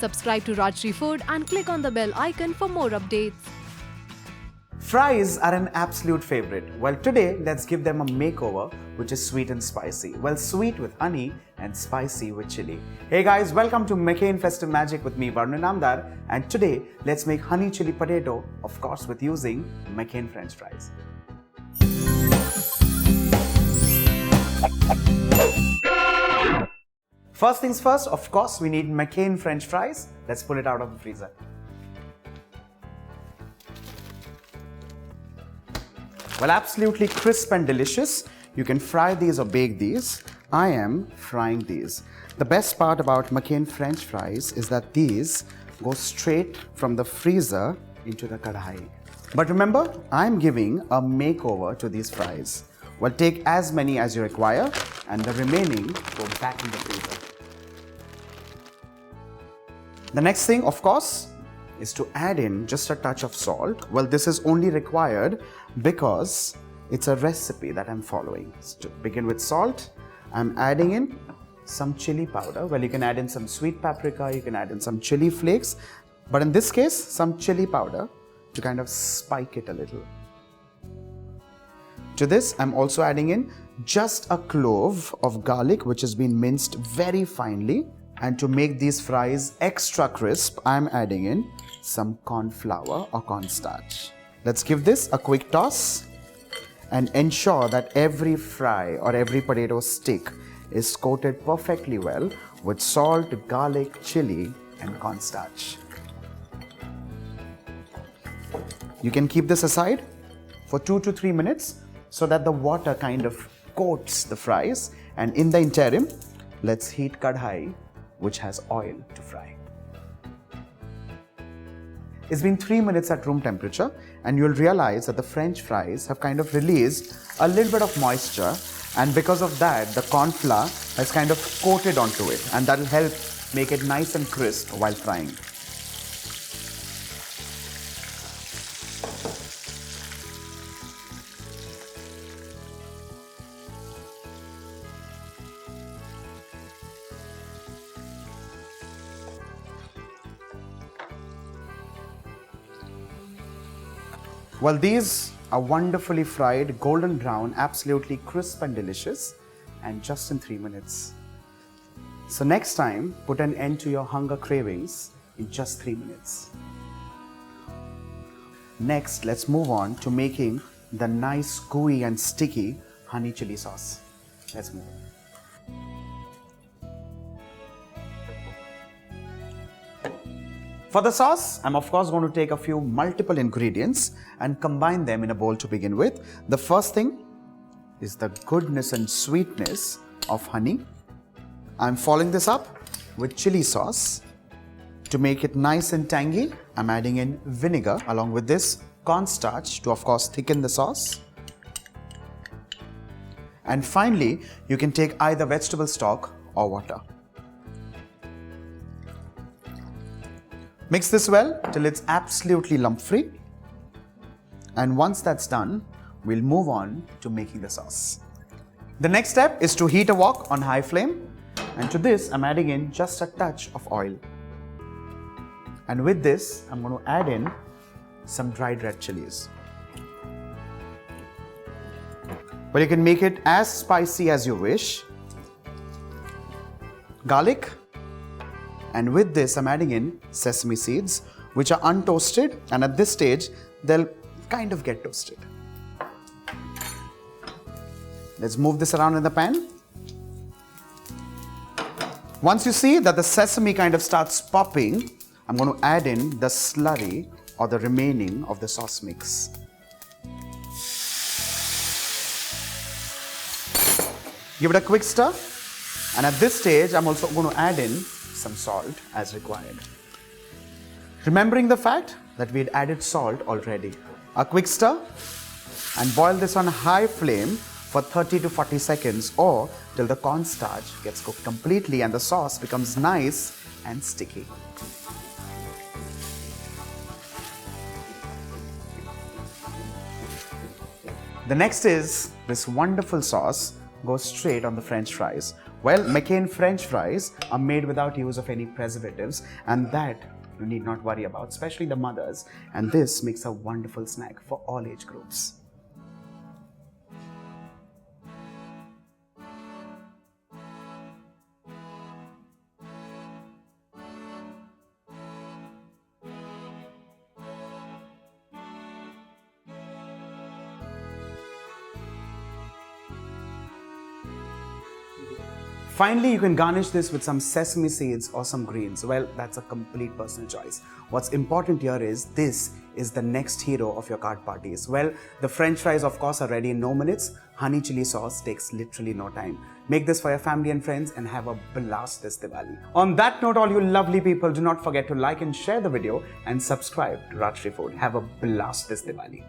Subscribe to Rajshri Food and click on the bell icon for more updates. Fries are an absolute favorite. Well, today let's give them a makeover which is sweet and spicy. Well, sweet with honey and spicy with chili. Hey guys, welcome to McCain Festive Magic with me, Varun Inamdar, and today let's make honey chili potato, of course with using McCain French fries. First things first, of course, we need McCain French fries. Let's pull it out of the freezer. Well, absolutely crisp and delicious. You can fry these or bake these. I am frying these. The best part about McCain French fries is that these go straight from the freezer into the kadhai. But remember, I'm giving a makeover to these fries. Well, take as many as you require and the remaining go back in the freezer. The next thing, of course, is to add in just a touch of salt. Well, this is only required because it's a recipe that I'm following. So to begin with salt, I'm adding in some chili powder. Well, you can add in some sweet paprika, you can add in some chili flakes, but in this case, some chili powder to kind of spike it a little. To this, I'm also adding in just a clove of garlic, which has been minced very finely. And to make these fries extra crisp, I'm adding in some corn flour or corn starch. Let's give this a quick toss and ensure that every fry or every potato stick is coated perfectly well with salt, garlic, chili, and corn starch. You can keep this aside for 2 to 3 minutes so that the water kind of coats the fries, and in the interim, let's heat kadhai, which has oil to fry. It's been 3 minutes at room temperature and you'll realize that the French fries have kind of released a little bit of moisture, and because of that the corn flour has kind of coated onto it, and that'll help make it nice and crisp while frying. Well, these are wonderfully fried, golden brown, absolutely crisp and delicious, and just in 3 minutes. So next time, put an end to your hunger cravings in just 3 minutes. Next, let's move on to making the nice, gooey and sticky honey chili sauce. Let's move on. For the sauce, I'm of course going to take a few multiple ingredients and combine them in a bowl to begin with. The first thing is the goodness and sweetness of honey. I'm following this up with chili sauce. To make it nice and tangy, I'm adding in vinegar along with this cornstarch to of course thicken the sauce. And finally, you can take either vegetable stock or water. Mix this well till it's absolutely lump-free. And once that's done, we'll move on to making the sauce. The next step is to heat a wok on high flame. And to this, I'm adding in just a touch of oil. And with this, I'm going to add in some dried red chilies. But you can make it as spicy as you wish. Garlic. And with this, I'm adding in sesame seeds, which are untoasted, and at this stage, they'll kind of get toasted. Let's move this around in the pan. Once you see that the sesame kind of starts popping, I'm going to add in the slurry or the remaining of the sauce mix. Give it a quick stir, and at this stage, I'm also going to add in some salt as required. Remembering the fact that we had added salt already. A quick stir and boil this on high flame for 30 to 40 seconds or till the cornstarch gets cooked completely and the sauce becomes nice and sticky. The next is this wonderful sauce goes straight on the French fries. Well, McCain French fries are made without use of any preservatives, and that you need not worry about, especially the mothers. And this makes a wonderful snack for all age groups. Finally, you can garnish this with some sesame seeds or some greens. Well, that's a complete personal choice. What's important here is this is the next hero of your card parties. Well, the French fries, of course, are ready in no minutes. Honey chili sauce takes literally no time. Make this for your family and friends and have a blast this Diwali. On that note, all you lovely people, do not forget to like and share the video and subscribe to Rajshri Food. Have a blast this Diwali.